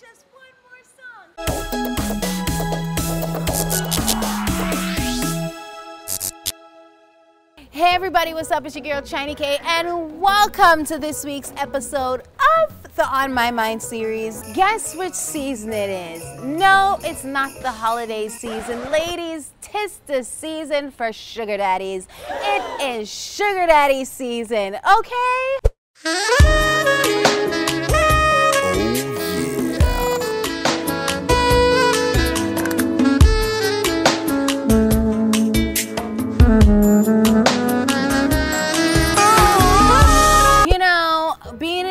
just one more song. Hey everybody, what's up? It's your girl Chiney K, and welcome to this week's episode of the On My Mind series. Guess which season it is? No, it's not the holiday season. Ladies, 'tis the season for sugar daddies. It is sugar daddy season, okay?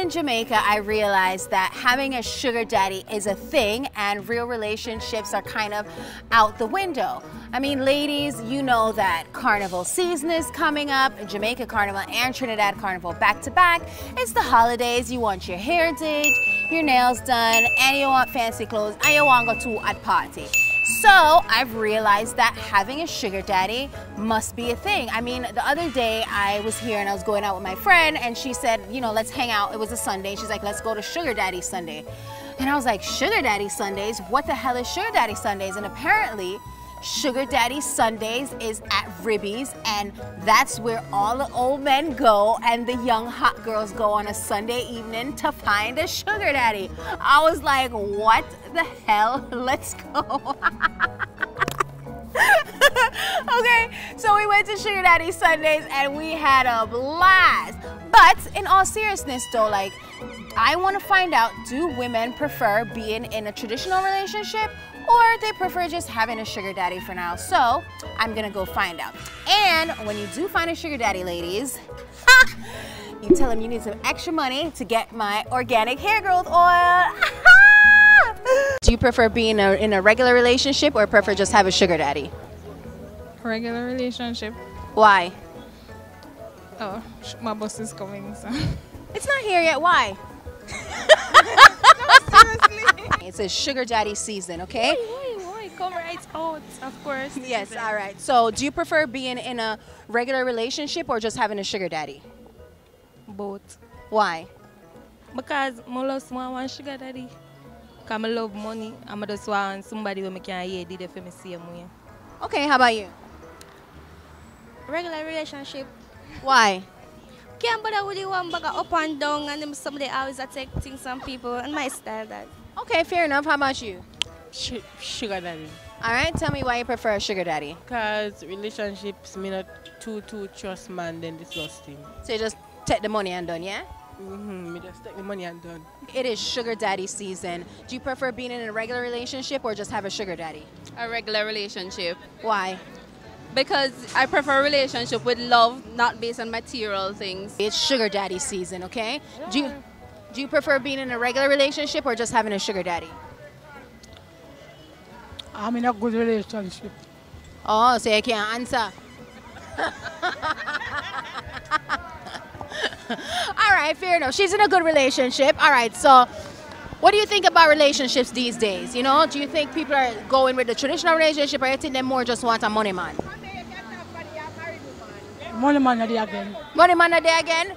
Jamaica, I realized that having a sugar daddy is a thing and real relationships are kind of out the window. I mean, ladies, you know that Carnival season is coming up, Jamaica Carnival and Trinidad Carnival back to back. It's the holidays, you want your hair did, your nails done, and you want fancy clothes, and you want to go to a party. So I've realized that having a sugar daddy must be a thing. I mean, the other day I was here and I was going out with my friend and she said, you know, let's hang out. It was a Sunday. She's like, let's go to Sugar Daddy Sunday. And I was like, Sugar Daddy Sundays? What the hell is Sugar Daddy Sundays? And apparently, Sugar Daddy Sundays is at Ribby's, and that's where all the old men go and the young hot girls go on a Sunday evening to find a sugar daddy. I was like, what the hell? Let's go. Okay, so we went to Sugar Daddy Sundays and we had a blast. But in all seriousness though, like, I want to find out, do women prefer being in a traditional relationship or they prefer just having a sugar daddy for now? So I'm gonna go find out. And when you do find a sugar daddy, ladies, you tell them you need some extra money to get my organic hair growth oil. Do you prefer being in a regular relationship or prefer just have a sugar daddy? Regular relationship. Why? Oh, my boss is coming, so. It's not here yet. Why? No, seriously. It's a sugar daddy season, okay? Why? Come right out, of course. Yes, all right. So do you prefer being in a regular relationship or just having a sugar daddy? Both. Why? Because I love one sugar daddy. Because I love money. I just want somebody who can hear it for me same way. Okay, how about you? Regular relationship. Why? Can't bother with the one bag up and down and them somebody always attack things some people and my style that. Okay, fair enough. How about you? Sugar daddy. All right, tell me why you prefer a sugar daddy. Because relationships me not too trust man then disgusting. So you just take the money and done, yeah? Me just take the money and done. It is sugar daddy season. Do you prefer being in a regular relationship or just have a sugar daddy? A regular relationship. Why? Because I prefer a relationship with love, not based on material things. It's sugar daddy season, okay? Do you prefer being in a regular relationship or just having a sugar daddy? I'm in a good relationship. Oh, so you can't answer. All right, fair enough. She's in a good relationship. All right, so what do you think about relationships these days? You know, do you think people are going with the traditional relationship or you think they more just want a money man? Money man are there again. Money man are there again?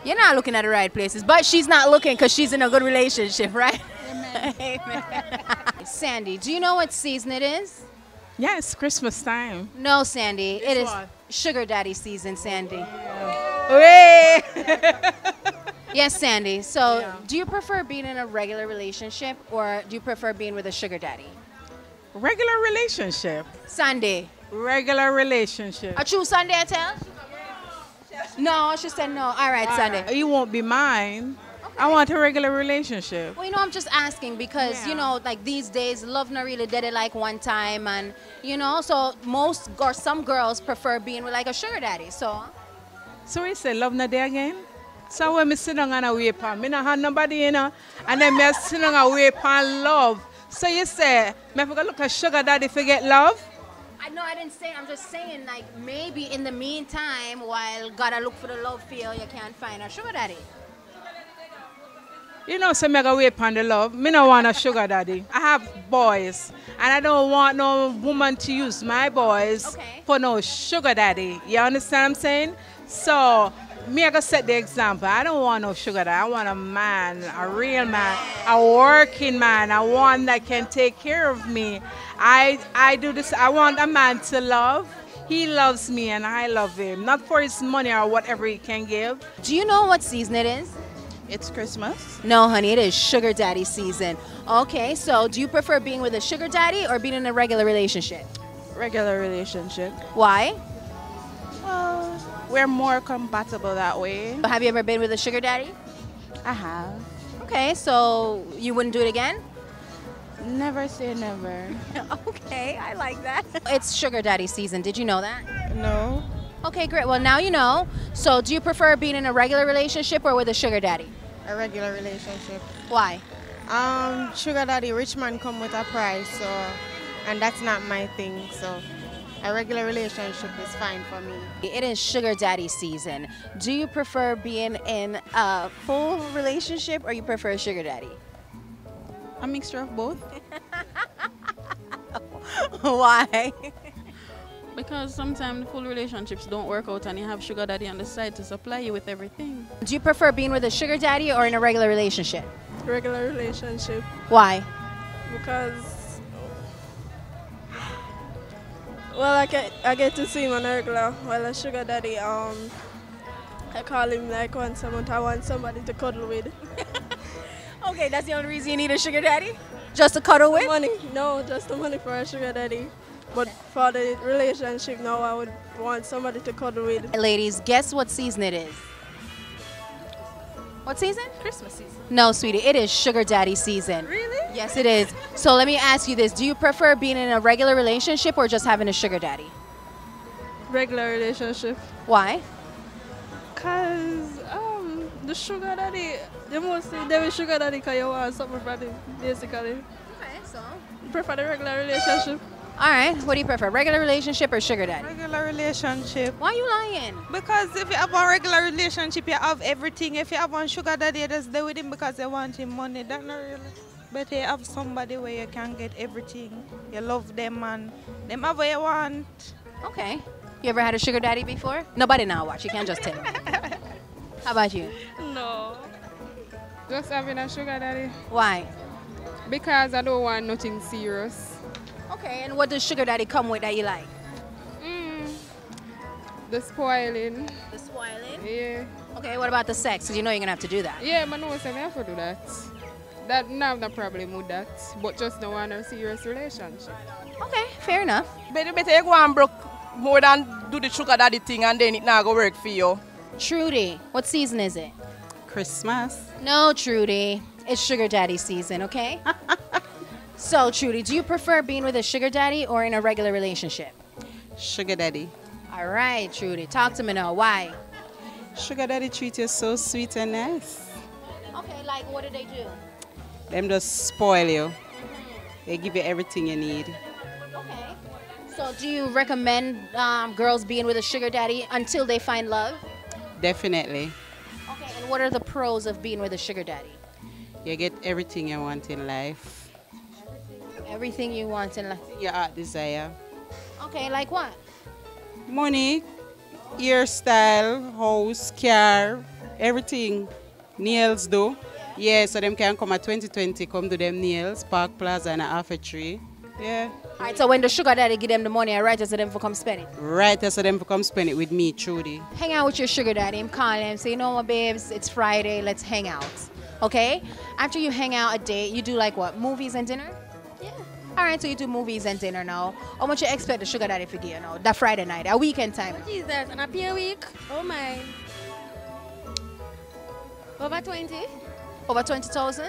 You're not looking at the right places, but she's not looking because she's in a good relationship, right? Amen. Amen. Sandy, do you know what season it is? Yes, Christmas time. No, Sandy. It is what? sugar daddy season, Sandy. Hooray! Yes, Sandy. So, Yeah. do you prefer being in a regular relationship or do you prefer being with a sugar daddy? Regular relationship. Sandy. Regular relationship. A true Sunday, I tell? No, she said no. All right, Sunday. You won't be mine. I want a regular relationship. Well, you know, I'm just asking because, Yeah. you know, like these days, love not really dead it like one time. And, you know, so most or some girls prefer being with like a sugar daddy. So, So we say love not there again? So when me sit down and wait for me not have nobody, you know, and then me sit down and wait for love. So you say, me forgot look at sugar daddy forget love? I didn't say, I'm just saying, like, maybe in the meantime, while gotta look for the love feel, you can't find a sugar daddy. You know, so me go wait for the love. Me no want a sugar daddy. I have boys, and I don't want no woman to use my boys Okay. for no sugar daddy. You understand what I'm saying? So, me, I gotta set the example. I don't want no sugar daddy. I want a man, a real man, a working man, a one that can take care of me. I do this. I want a man to love. He loves me and I love him. Not for his money or whatever he can give. Do you know what season it is? It's Christmas. No, honey, it is sugar daddy season. Okay, so do you prefer being with a sugar daddy or being in a regular relationship? Regular relationship. Why? Well, we're more compatible that way. Have you ever been with a sugar daddy? I have. Okay, so you wouldn't do it again? Never say never. Okay, I like that. It's sugar daddy season. Did you know that? No. Okay, great. Well, now you know. So do you prefer being in a regular relationship or with a sugar daddy? A regular relationship. Why? Sugar daddy, rich man come with a price, so, and that's not my thing, so a regular relationship is fine for me. It is sugar daddy season. Do you prefer being in a full relationship or you prefer a sugar daddy? A mixture of both. Why? Because sometimes full relationships don't work out and you have sugar daddy on the side to supply you with everything. Do you prefer being with a sugar daddy or in a regular relationship? Regular relationship. Why? Because, well, I get to see him on a regular. Well, a sugar daddy, I call him like once a month. I want somebody to cuddle with. Okay, that's the only reason you need a sugar daddy? Just to cuddle with? Money? No, just the money for a sugar daddy. But for the relationship now, I would want somebody to cuddle with. Ladies, guess what season it is? What season? Christmas season. No, sweetie, it is sugar daddy season. Really? Yes, it is. So let me ask you this. Do you prefer being in a regular relationship or just having a sugar daddy? Regular relationship. Why? Because the sugar daddy, they mostly they will sugar daddy because you want something from him, basically. Okay, so. Prefer the regular relationship. All right, what do you prefer, regular relationship or sugar daddy? Regular relationship. Why are you lying? Because if you have a regular relationship, you have everything. If you have one sugar daddy, you just stay with him because you want him money. That's not really. But you have somebody where you can get everything. You love them and them have what you want. Okay. You ever had a sugar daddy before? Nobody now watch. You can't just tell me. How about you? No. Just having a sugar daddy. Why? Because I don't want nothing serious. Okay, and what does sugar daddy come with that you like? The spoiling. The spoiling? Yeah. Okay, what about the sex? Because you know you're going to have to do that. Yeah, but no, I have to do that. That I have no problem with that. But just don't want a serious relationship. Okay, fair enough. But you better go and broke more than do the sugar daddy thing and then it not go work for you. Trudy, what season is it? Christmas. No, Trudy. It's sugar daddy season, okay? So, Trudy, do you prefer being with a sugar daddy or in a regular relationship? Sugar daddy. All right, Trudy. Talk to me now. Why? Sugar daddy treat you so sweet and nice. Okay, like what do they do? Them just spoil you. They give you everything you need. Okay. So do you recommend girls being with a sugar daddy until they find love? Definitely. Okay, and what are the pros of being with a sugar daddy? You get everything you want in life. Everything you want in life. Your heart desire. Okay, like what? Money, hairstyle, house, car, everything. Nails though. Yeah, so them can come at 2020, come to them nails, Park Plaza and a half a tree. Yeah. All right, so when the sugar daddy give them the money, I write to them for come spend it? Right, so them for come spend it with me, Trudy. Hang out with your sugar daddy and call him, say, you know what, babes, it's Friday, let's hang out. Okay? After you hang out a date, you do like what, movies and dinner? Yeah. All right, so you do movies and dinner now. How much you expect the sugar daddy to give you now? That Friday night, a weekend time? What is that? An a week? Oh my. Over 20? Over 20,000?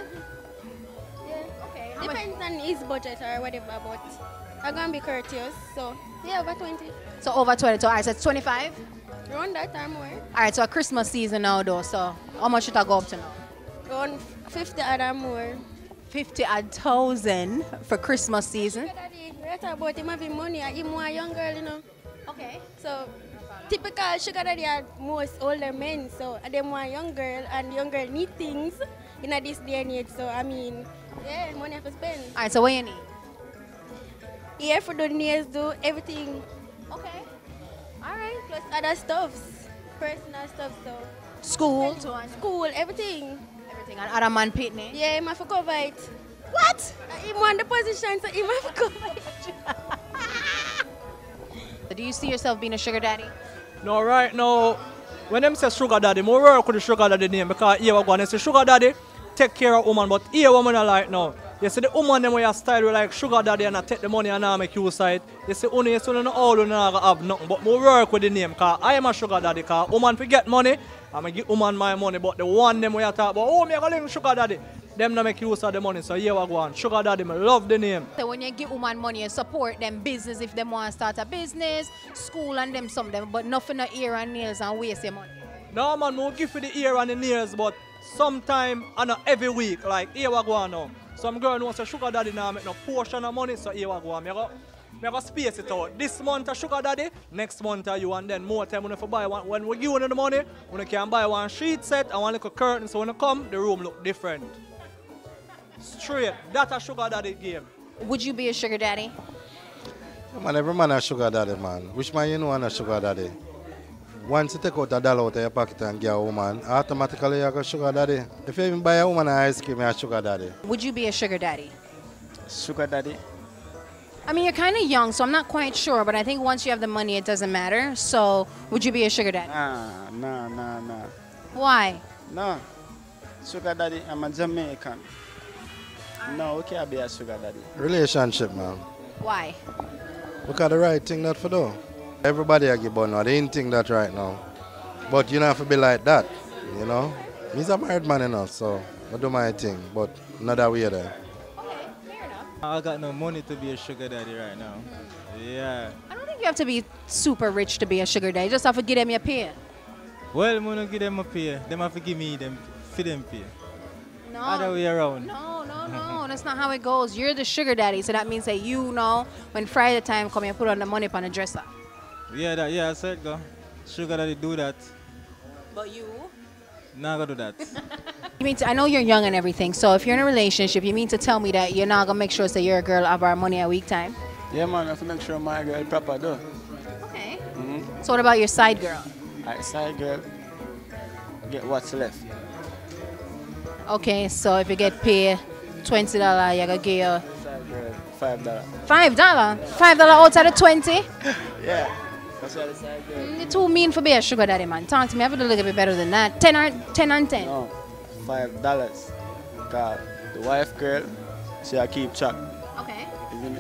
Yeah. Okay. Depends on his budget or whatever, but I'm going to be courteous, so yeah, over 20. So over 20, all right, so it's 25? Around that time more. All right, so Christmas season now though, so how much should I go up to now? Around 50 or more. 50,000 for Christmas season? Sugar daddy, right about him having money, him more young girl, you know. Okay. So typical sugar daddy are most older men, so them want young girl, and young girl need things in this day and age. So I mean, yeah, money have to spend. All right, so what you need? Yeah, for the nails, do everything. Okay. All right. Plus other stuffs. personal stuff, so. School? School, everything. Everything. And other man pitney? Yeah, he have to cover it. What? He won the position, so he have to cover it. Do you see yourself being a sugar daddy? No, right now, when them say sugar daddy, more work with the sugar daddy name because here we go and say sugar daddy take care of woman, but here woman are like now. You see the woman them where you style with like sugar daddy and I take the money and I make use of it. You see only you don't all you not have nothing, but more work with the name because I am a sugar daddy because woman forget money, I'm going to give woman my money, but the one them where you talk about, oh, me going to sugar daddy. Them not make use of the money, so here we go on. Sugar daddy, I love the name. So when you give woman money, you support them business if them want to start a business, school and them something, but nothing no ear and nails and waste your money. No man, we give you the ear and the nails, but sometime and not every week, like here we go on now. Some girl wants a sugar daddy now make no portion of money, so here we go on. I go space it out. This month a sugar daddy, next month you, and then more time when you buy one. When we give you the money, when you can buy one sheet set and one little curtain, so when you come, the room look different. Straight, that's a sugar daddy game. Would you be a sugar daddy? Yeah, man, every man a sugar daddy, man. Which man you know a sugar daddy? Once you take out $1 out of your pocket and get a woman, automatically you a sugar daddy. If you even buy a woman an ice cream, you're a sugar daddy. Would you be a sugar daddy? Sugar daddy? I mean, you're kind of young, so I'm not quite sure, but I think once you have the money, it doesn't matter. So, would you be a sugar daddy? Nah. Why? No. Sugar daddy, I'm a Jamaican. No, we can't be a sugar daddy. Relationship, man. Why? Look at the right thing that for do. Everybody I give one, they ain't think that right now. But you don't have to be like that, you know. Me's a married man enough, so I do my thing, but not that way there. I got no money to be a sugar daddy right now. Yeah. I don't think you have to be super rich to be a sugar daddy. You just have to give them your pay. Well, I'm going to give them a pay. Them have to give me them for them pay. No. Other way around. No. That's not how it goes. You're the sugar daddy, so that means that you know when Friday time come, you put on the money on the dresser. Yeah, I said go. Sugar daddy do that. But you? Not gonna do that. You mean I know you're young and everything, so if you're in a relationship, you mean to tell me that you're not gonna make sure that you're a girl have our money at week time? Yeah, man, I have to make sure my girl proper though. Okay. So what about your side girl? Side girl, get what's left. Okay, so if you get paid $20, you're gonna give you $5. $5? $5 outside of 20? Yeah, that's what the side girl. You're too mean for being a sugar daddy, man. Talk to me. I have to do a little bit better than that. 10 and 10. No, $5. Because the wife girl, she'll keep track. Okay.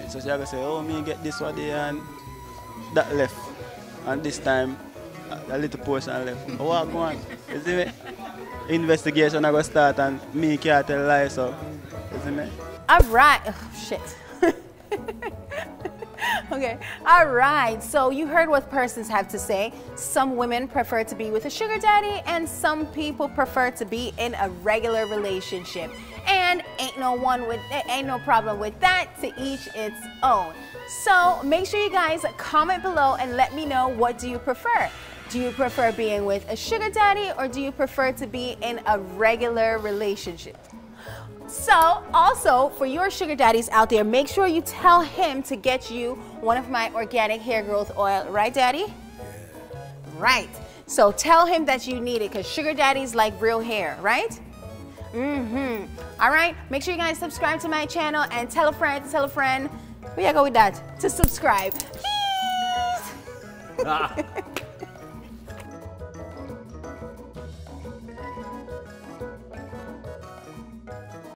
So she'll go say, oh, me get this one there and that left. And this time, a little portion left. Oh, what go on? You see me? Investigation I go start and me can't tell lies, so you see me? Alright. Oh, shit. Okay. Alright. So you heard what persons have to say. Some women prefer to be with a sugar daddy and some people prefer to be in a regular relationship. And ain't no problem with that, to each its own. So make sure you guys comment below and let me know, what do you prefer? Do you prefer being with a sugar daddy or do you prefer to be in a regular relationship? So also for your sugar daddies out there, make sure you tell him to get you one of my organic hair growth oil. Right, daddy? Right. So tell him that you need it because sugar daddies like real hair, right? All right. Make sure you guys subscribe to my channel and tell a friend. Where you go with that? To subscribe. Peace.